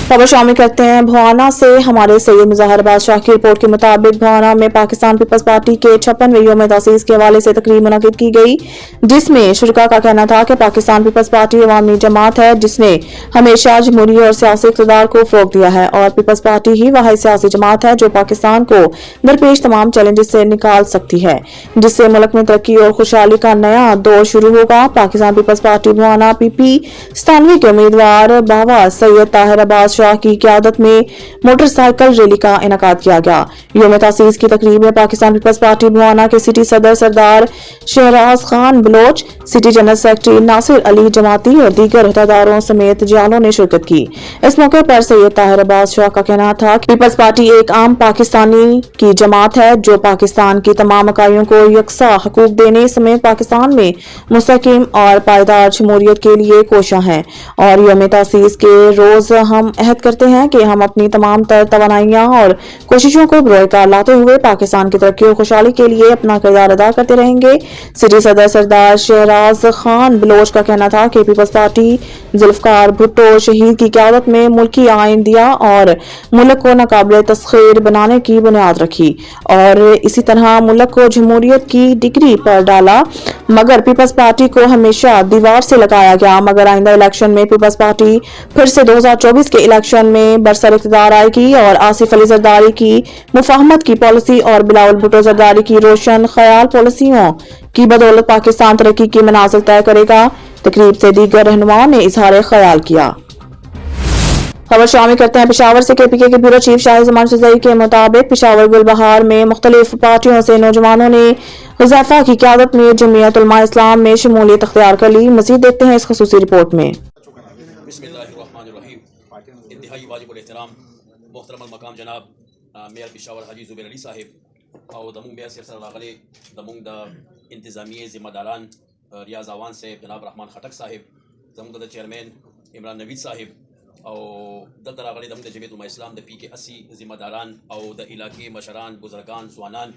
[SPEAKER 1] खबर शामिल करते हैं भवाना से। हमारे सैयद मुज़ाहिर बादशाह की रिपोर्ट के मुताबिक भवाना में पाकिस्तान पीपल्स पार्टी के 56वें यौम तसीस के हवाले से तकरीब मुनक़िद की गई, जिसमें शुरका का कहना था कि पाकिस्तान पीपल्स पार्टी अवामी जमात है जिसने हमेशा जमहूरी और सियासी इक़्तिदार को फ़रोग़ दिया है और पीपल्स पार्टी ही वाहिद सियासी जमात है जो पाकिस्तान को दरपेश तमाम चैलेंजेस से निकाल सकती है, जिससे मुल्क में तरक्की और खुशहाली का नया दौर शुरू होगा। पाकिस्तान पीपल्स पार्टी भवाना PP 97 के उम्मीदवार बाबा सैयद ताहिर अब्बास शाह की क़यादत में मोटरसाइकिल रैली का इनेकाद किया गया। यौम तासीस की तकरीब में पाकिस्तान पीपल्स पार्टी बुआना के सिटी सदर Sardar Shahraz Khan Baloch, city general secretary Nasir Ali Jamati और दीगर अहदेदारों समेत जालों ने शिरकत की। इस मौके पर सैयद ताहिर अब्बास शाह का कहना था कि पीपल्स पार्टी एक आम पाकिस्तानी की जमात है जो पाकिस्तान की तमाम इकाइयों को यकसा हकूक देने समेत पाकिस्तान में मुस्तकिम और पायदार जमहूरियत के लिए कोशां है। और यौम तासीस के रोज हम अहद करते हैं कि हम अपनी तमाम तर तवानाइयां और कोशिशों को बरोकार लाते हुए पाकिस्तान की तरक्की और खुशहाली के लिए अपना किरदार अदा करते रहेंगे। सिटी सदर सरदार शहराज खान बलोच का कहना था कि पीपल्स पार्टी जुल्फकार भुट्टो शहीद की क़यादत में मुल्की आइन दिया और मुल्क को नाकाबिले तस्खीर बनाने की बुनियाद रखी और इसी तरह मुल्क को जमहूरियत की डिग्री पर डाला। मगर पीपल्स पार्टी को हमेशा दीवार से लगाया गया। मगर आइंदा इलेक्शन में पीपल्स पार्टी फिर से 2024 के इलेक्शन में बरसर इक़्तिदार आएगी और आसिफ अली जरदारी की मुफाहमत की पॉलिसी और बिलावल भुट्टो जरदारी की रोशन ख्याल पॉलिसियों की बदौलत पाकिस्तान तरक्की की मनाज़िल तय करेगा। तकरीब से दीगर रहनुमाओं ने इजहार ख्याल किया। खबर शामिल करते हैं पेशावर से। केपीके के ब्यूरो चीफ शाहिद जमान सुजई के मुताबिक पेशावर गुलबहार में मुख्तलिफ पार्टियों से नौजवानों ने हुज़ैफा की क़यादत में जमीयत उलमा इस्लाम में शमूलियत अख्तियार कर ली। मज़ीद देखते हैं इस ख़ुसूसी रिपोर्ट में।
[SPEAKER 20] इंतहाई वाजिबुल एहतराम मोहतरम मकाम जनाब मेयर पेशावर हाजी ज़ुबैर अली साहिब और दमुंग मेयर सिरसर रागले दमुंग द इंतज़ामी ज़िम्मेदारान रियाज आवान से जनाब रहमान खटक साहिब दमुंग द चेयरमैन इमरान नवीद साहिब और दल रागले दमुंग the Jamiat Ulama Islam the PK 80 ज़िम्मेदारान और द इलाके मशरान बुजुर्गान जवानान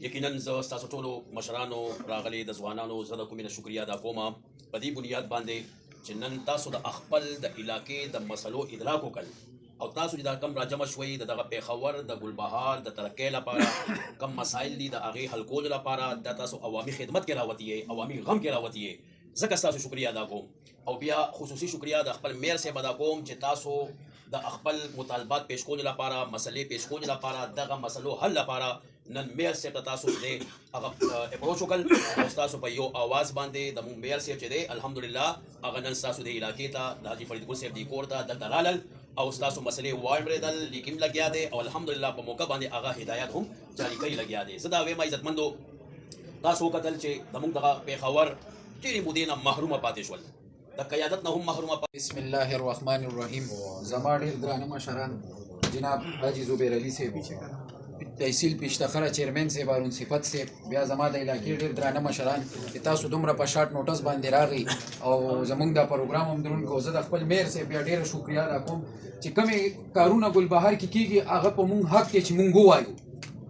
[SPEAKER 20] यकीनन स्तासो टोलो मशरानो रागले द जवानानो ज़रा को मेरा शुक्रिया अदा कोमा बदी बुनियाद बांधे जिन्नन तासो द अखपल द इलाके द मसलो इदराको कल और तासो जिदा कम राजमा शोई द पेखावर द गुलबहार द तरक्के ला पारा कम मसाइल दी द आगे हलकोल ला पारा द तासो अवामी खिदमत के रावती है अवामी गम के रावती है ज़का तासो शुक्रिया अदा कोम और बिया खुसूसी शुक्रिया द अखपल मेयर से बदा कोम जे तासो द अखपल मुतालबात पेश कोन ला पारा मसले पेश कोन ला पारा दगा मसलो हल ला पारा नन मेयर से तासो दे अप्रोच कल तासो पर यो आवाज़ बांधे द मेयर से दे अल्हम्दुलिल्लाह अगर नन तासो दे इलाके ता हाजी फरीदपुर से दी कोरता द दलाल और तासो मसले वार्ड में दल लिकिम लग गया दे और अल्हम्दुलिल्लाह पर मौका बांधे आगा हिदायत हम जारी कई लग गया दे सदा वे मा इज्जतमंदो तासो कतल चे दमुंग दगा पेखावर तेरी मुदीना महरूम पातेशवल द क़यादत न हम महरूम
[SPEAKER 21] बिस्मिल्लाहिर्रहमानिर्रहीम ज़माड़ हिल्द्रानमा शरान जनाब हाजी ज़ुबैर अली से तहसील पिश्तखरा चेयरमैन से बारून सिफत से ब्या जमात इलाके हिल्द्रानमा शरान तासु दुमरा पशाट नोटिस बांधे रागी और जमुंग दा प्रोग्राम हम दुरुन को ज़द अखपल मेयर से ब्या ढेर शुक्रिया अदा कोम ची कमे कारूना गुलबहार की आगा पमुंग हक के ची मुंगो आयो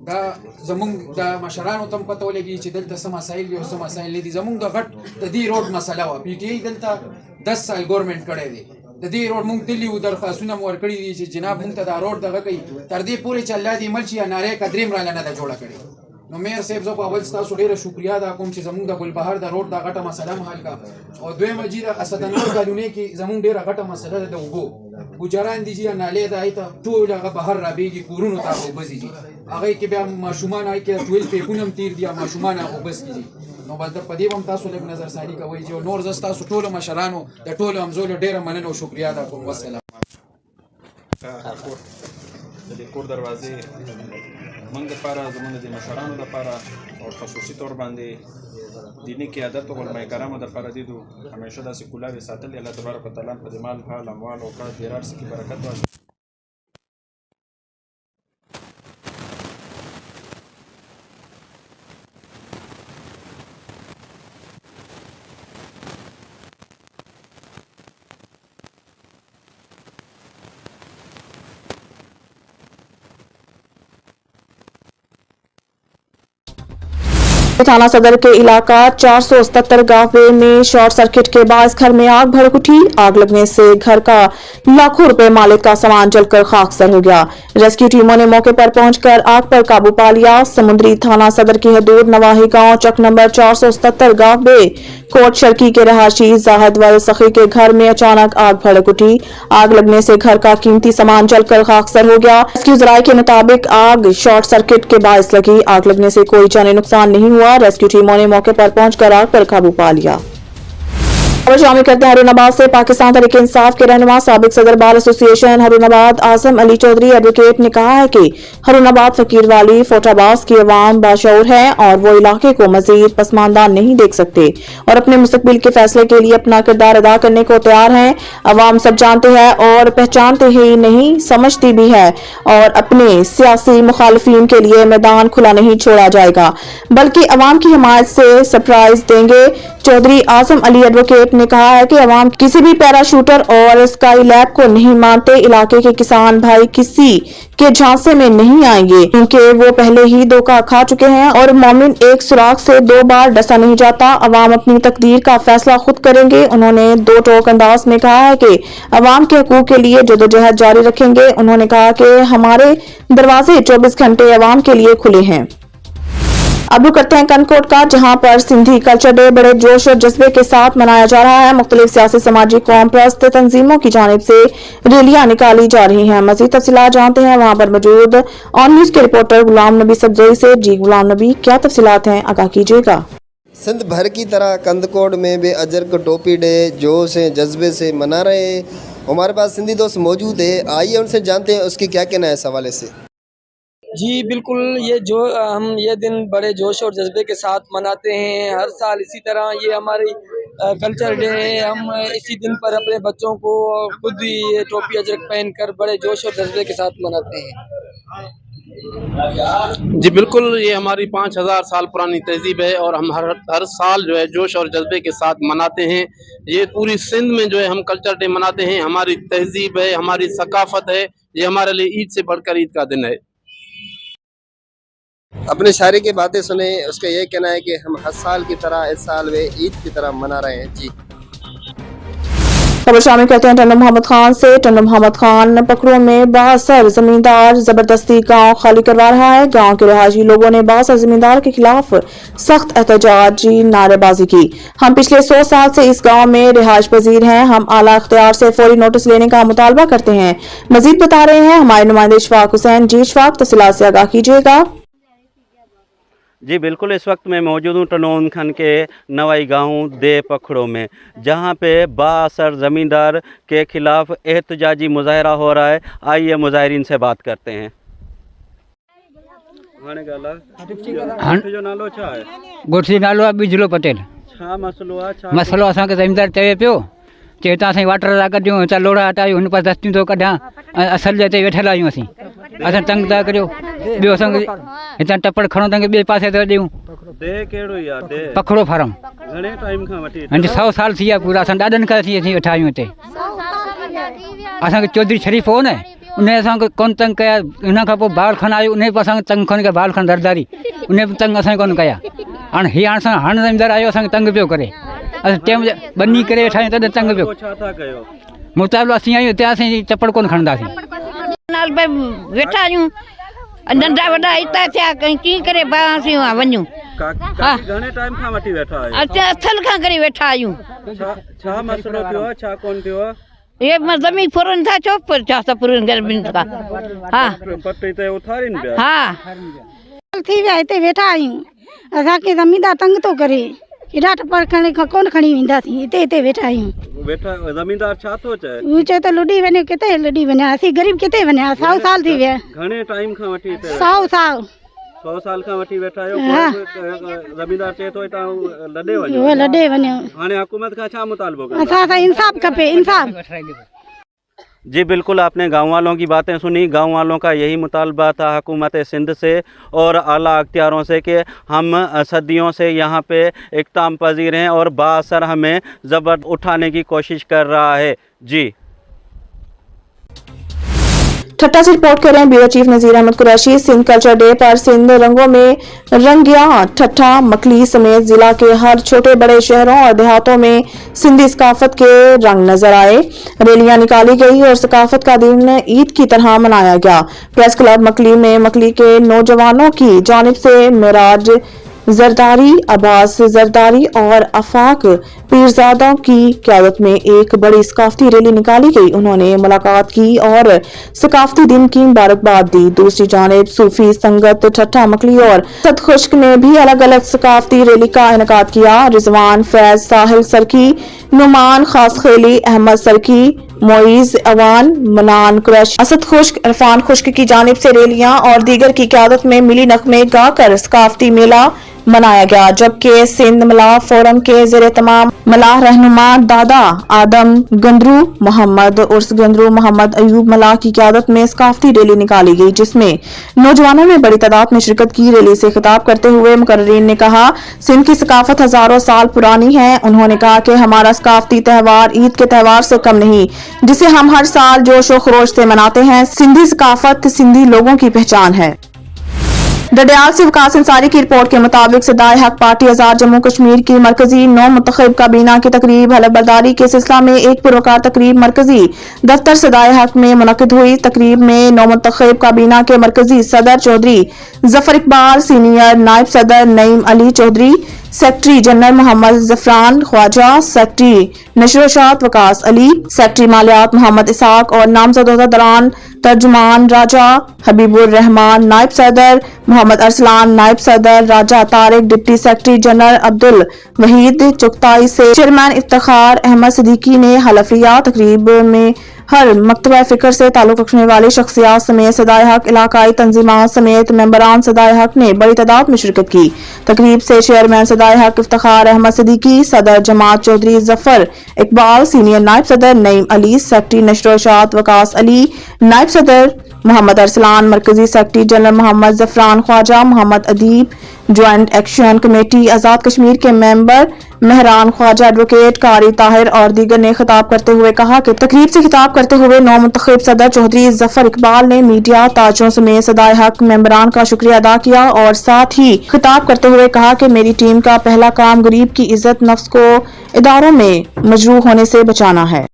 [SPEAKER 21] दा जमुंग दा मशरान तम पतो लगी ची दलता समसाइल यो समसाइल दी जमुंग दा गट द दी रोड मसला वा PTI दलता 10 साल गवर्नमेंट करे दे द दी रोड मुंग दिल्ली उधर खासुना मोर कड़ी दी ची जनाब मुंग दा रोड दगा कई तर दे पूरे चल्ला दी मलची नारे कदरीम राला ना दा जोड़ा करे नो मेयर साहब जो अवल तासो ढेर शुक्रिया दा कोम ची जमुंग दा गुलबहार दा रोड दा गटा मसला हल का और दोय मजीरा असदनवर गालुने की जमुंग ढेर गटा मसला दा उगो गुजरान दीजिए नाले दा आई ता टोला का बाहर राबेगी कुरुन उता को बस जी आगे के ब्या माशुमान आई के 12 पे पुनम तीर दिया माशुमान को बस की नो बाद पदीब हम तासो लेक नजर सारी का वही जो नोर जस्ता सो टोलो मशरानो द टोलो हम जोलो ढेर मननो शुक्रिया दा को वसलाम
[SPEAKER 9] د کور دروازې موږ لپاره زموږ د مشرانو لپاره او خصوصي طور باندې دیني قیادت او علماء کرامو لپاره دي همیشه داسې کلاوې ساتلې. الله تبارک وتعالی په دې مال حال اموال اوقات ډېر ارس کې برکت واچوي.
[SPEAKER 1] थाना सदर के इलाका 477 गांव में शॉर्ट सर्किट के बाद घर में आग भड़क उठी। आग लगने से घर का लाखों रुपए मालिक का सामान जलकर खाकसर हो गया। रेस्क्यू टीमों ने मौके पर पहुंचकर आग पर काबू पा लिया। समुद्री थाना सदर की हदूद नवाही गांव चक नंबर 477 गांव में कोट शर्की के रहायशी जाहिद वल सखी के घर में अचानक आग भड़क उठी। आग लगने से घर का कीमती सामान जलकर खाकसर हो गया। रेस्क्यू जराये के मुताबिक आग शॉर्ट सर्किट के बायस लगी। आग लगने से कोई जानी नुकसान नहीं हुआ। रेस्क्यू टीमों ने मौके पर पहुंचकर आग पर काबू पा लिया। खबर शामिल करते हैं हरुनाबाद से। पाकिस्तान तहरीक इंसाफ के रहनुमा साबिक सदर बार एसोसिएशन हरुनाबाद आजम अली चौधरी एडवोकेट ने कहा है कि हरुनाबाद फकीरवाली फोटाबाज की अवाम बाशऊर है और वो इलाके को मजीद पसमानदा नहीं देख सकते और अपने मुस्तकबिल के फैसले के लिए अपना किरदार अदा करने को तैयार हैं। अवाम सब जानते हैं और पहचानते ही नहीं समझती भी है और अपने सियासी मुखालफिन के लिए मैदान खुला नहीं छोड़ा जाएगा बल्कि अवाम की हिमायत से सरप्राइज देंगे। चौधरी आजम अली एडवोकेट ने कहा है कि अवाम किसी भी पैराशूटर और स्काई लैब को नहीं मानते। इलाके के किसान भाई किसी के झांसे में नहीं आएंगे क्योंकि वो पहले ही धोखा खा चुके हैं और मोमिन एक सुराख से 2 बार डसा नहीं जाता। अवाम अपनी तकदीर का फैसला खुद करेंगे। उन्होंने 2 टोक अंदाज में कहा है कि अवाम के हकूक के लिए जदोजहद जारी रखेंगे। उन्होंने कहा कि हमारे दरवाजे 24 घंटे अवाम के लिए खुले हैं। अब रुक करते हैं कनकोट का, जहां पर सिंधी कल्चर डे बड़े जोश और जज्बे के साथ मनाया जा रहा है। मुख्तलिफ सियासी समाजी कौम परस्त तंजीमों की जानिब से रैलियां निकाली जा रही हैं। मजीद तफसीलात जानते हैं वहां पर मौजूद ऑन न्यूज के रिपोर्टर गुलाम नबी सब्जोई से। जी गुलाम नबी, क्या तफसीलात हैं, आगाह कीजिएगा।
[SPEAKER 2] सिंध भर की तरह कंदकोट में भी अजर को टोपी डे जोश से जज्बे से मना रहे हैं। हमारे पास सिंधी दोस्त मौजूद है, आइए उनसे जानते हैं उसकी क्या कहना है इस हवाले से।
[SPEAKER 22] जी बिल्कुल, हम ये दिन बड़े जोश और जज्बे के साथ मनाते हैं हर साल इसी तरह। ये हमारी कल्चर डे है। हम इसी दिन पर अपने बच्चों को खुद ही ये टोपी अजरक पहनकर बड़े जोश और जज्बे के साथ मनाते हैं।
[SPEAKER 19] जी बिल्कुल, ये हमारी 5000 साल पुरानी तहजीब है और हम हर साल जो है जोश और जज्बे के साथ मनाते हैं। ये पूरी सिंध में जो है हम कल्चर डे मनाते हैं। हमारी तहजीब है, हमारी सकाफत है, ये हमारे लिए ईद से बढ़कर ईद का दिन है।
[SPEAKER 2] अपने शायरी की बातें सुने, उसका ये कहना है कि हम हर साल की तरह इस साल वे ईद की तरह मना रहे हैं। जी
[SPEAKER 1] खबर शामिल करते हैं टंडन मोहम्मद खान से। टंडन मोहम्मद खान पकड़ों में बासर जमींदार जबरदस्ती गांव खाली करवा रहा है। गांव के रहायशी लोगों ने बासर जमींदार के खिलाफ सख्त एहतजाजी नारेबाजी की। हम पिछले 100 साल से इस गांव में रिहाइश पजीर हैं। हम आला इख्तियार से फौरी नोटिस लेने का मुतालबा करते हैं। मजीद बता रहे हैं हमारे नुमाइंदे इशफाक हुसैन। जी इशफाक, तफसीलात से आगाह कीजिएगा।
[SPEAKER 23] जी बिल्कुल, इस वक्त मैं मौजूद हूँ टनोन खन के नवाई गाँव दे पखड़ों में, जहाँ पे बाअसर ज़मींदार के खिलाफ एहतजाजी मुजाहरा हो रहा है। आइए मुजाहरीन से बात करते हैं। जो नालो छा है?
[SPEAKER 24] गोठी नालो आहे बिजलो पटेल।
[SPEAKER 23] छा मसलो आहे?
[SPEAKER 24] मसलो असांखे ज़मींदार चए पियो, चए त असां वाटर था कढियूं, हितां लोड़ा हटायूं, हुन पासे दस्तियूं थो कढां, असल जे हिते वेठल आहियूं असां तंग था करियो। ॿियो असांखे हितां टपड़ खणो तंग ॿिए पासे था ॾियूं।
[SPEAKER 23] दे कहिड़ो ई आहे? दे
[SPEAKER 24] पखड़ो फार्म।
[SPEAKER 23] घणे टाइम खां वठी?
[SPEAKER 24] हाणे 100 साल थी विया पूरा। असां ॾाढनि खां थी वेठा आहियूं हिते। असांखे चौधरी शरीफ़ हो न, उन असांखे कोन तंग कया। हुन खां पोइ बाल खन आयो, उन बि असांखे तंग खन कया, बाल खन दरदारी, उन बि तंग असांखे कोन कया। हाणे हाणे ज़मींदार आयो असांखे तंग पियो करे, असां टेम बनी करे वेठा आहियूं तॾहिं तंग पियो।
[SPEAKER 23] छा था कयो?
[SPEAKER 24] मुताबिक़ असीं आहियूं हिते, असीं चपड़ कोन खणंदासीं।
[SPEAKER 25] वेठा आहियूं, नंढा वॾा हितां थिया, कीअं करे असीं वञूं।
[SPEAKER 23] घणे टाइम खां वठी वेठा आहियो?
[SPEAKER 25] अथल खां करे वेठा आहियूं।
[SPEAKER 23] छा मसलो थियो आहे, छा कोन थियो आहे?
[SPEAKER 25] ये ज़मीन फुरन था चौक पर छा सब फुरन गर्मियुनि खां। हा
[SPEAKER 23] पट्टी ते उथारीन पिया।
[SPEAKER 25] हा
[SPEAKER 26] थी विया हिते वेठा आहियूं। असांखे ज़मींदार तंग थो करे, हेॾा टपर खणी कोन खणी वेंदासीं, हिते वेठा आहियूं।
[SPEAKER 23] वेठा ज़मींदार छा थो चए?
[SPEAKER 26] हू चए त लुॾी वञे, किथे लुॾी वञे, असीं ग़रीब किथे वञा। 100 साल थी विया।
[SPEAKER 23] घणे टाइम खां वठी?
[SPEAKER 26] 100 साल।
[SPEAKER 23] 100 साल खां वठी वेठा आहियो। ज़मींदार चए थो हितां लॾे वञो।
[SPEAKER 26] उहे लॾे वञो।
[SPEAKER 23] हाणे हुकूमत खां छा मुतालबो कयो?
[SPEAKER 26] असां इंसाफ़ खपे, इंसाफ़।
[SPEAKER 23] जी बिल्कुल, आपने गाँव वालों की बातें सुनी। गाँव वालों का यही मुतालबा था हुकूमत सिंध से और आला अख्तियारों से कि हम सदियों से यहाँ पे इक़दाम पजीर हैं और बाअसर हमें ज़बर उठाने की कोशिश कर रहा है। जी
[SPEAKER 1] ठट्टा से रिपोर्ट कर रहे हैं bureau chief Nazir Ahmad Qureshi. Sindh culture day पर सिंध रंगों में रंग गया। ठट्टा मकली समेत जिला के हर छोटे बड़े शहरों और देहातों में सिंधी सकाफत के रंग नजर आए। रैलियां निकाली गई और सकाफत का दिन ईद की तरह मनाया गया। प्रेस क्लब मकली में मकली के नौजवानों की जानिब से मेराज जरदारी, अब्बास जरदारी और आफाक पीरजादा की क़यादत में एक बड़ी सकाफती रैली निकाली गई। उन्होंने मुलाकात की और सकाफती दिन की मुबारकबाद दी। दूसरी जानिब सूफी संगत ठट्टा मकली और सद खुश्क ने भी अलग अलग सकाफती रैली का इनेकाद किया। रिजवान, फैज, साहिल, सरकी, नुमान खास खेली, अहमद सरकी, मोइज अवान, मनान कुरैश, असद खुश्क, इरफान खुश्क की जानिब से रैलियां और दीगर की क़यादत में मिली नगमे गाकर सकाफती मेला मनाया गया, जबकि सिंध मलाह फोरम के ज़ेरे तमाम मलाह रहनुमा दादा आदम गंदरू मोहम्मद उर्स गंदरू मोहम्मद अयूब मलाह की क़यादत में सकाफती रैली निकाली गई, जिसमें नौजवानों ने बड़ी तादाद में शिरकत की। रैली से खिताब करते हुए मुकर्रिरीन ने कहा, सिंध की सकाफत हजारों साल पुरानी है। उन्होंने कहा कि हमारा सकाफती त्यौहार ईद के त्यौहार से कम नहीं, जिसे हम हर साल जोश व खरोश से मनाते हैं। सिंधी सकाफत सिंधी लोगों की पहचान है। डडियाल से वकास अंसारी की रिपोर्ट के मुताबिक सदाए हक पार्टी आजाद जम्मू कश्मीर की मरकजी नौ मुंतखब काबीना की तकरीब हलफबरदारी के सिलसिला में एक पुरवकार तकरीब मरकजी दफ्तर सदाए हक में मुनक्किद हुई। तकरीब में नौ मुंतखब काबीना के मरकजी सदर चौधरी जफर इकबाल, सीनियर नायब सदर Naeem Ali Chaudhry, secretary general Mohammad Zafran Khawaja, secretary नशरोशात वकास अली, सेक्रेटरी मालियात मोहम्मद इसहाक और नामजद दौरान तर्जुमान राजा हबीबुर रहमान, नायब सदर मोहम्मद अरसलान, नायब सदर Raja Tariq, deputy secretary general Abdul Waheed Chughtai से चेयरमैन इफ्तिखार अहमद सिद्दीकी ने हलफ लिया। तकरीब में हर मकतबा फिक्र से ताल्लुक रखने वाली शख्सियात समेत सदाए हक इलाकाई तंजीमात समेत मेंबरान सदाए हक ने बड़ी तादाद में शिरकत की। तकरीब से चेयरमैन सदाए हक इफ्तिखार अहमद सिद्दीकी, सदर जमात चौधरी जफर इकबाल, सीनियर नायब सदर नईम अली, सेक्रेटरी नशरोशात वकास अली, नायब सदर मोहम्मद अरसलान, मरकजी सेक्रेटरी जनरल मोहम्मद जफरान ख्वाजा, मोहम्मद अदीब, ज्वाइंट एक्शन कमेटी आजाद कश्मीर के मेंबर मेहरान ख्वाजा, एडवोकेट कारी ताहिर और दीगर ने खिताब करते हुए कहा कि तकरीब से खिताब करते हुए नौ मुंतखब सदर चौधरी जफर इकबाल ने मीडिया ताजों समेत सदाए हक मेंबरान का शुक्रिया अदा किया और साथ ही खिताब करते हुए कहा कि मेरी टीम का पहला काम गरीब की इज्जत नफ्स को इदारों में मजरूह होने से बचाना है।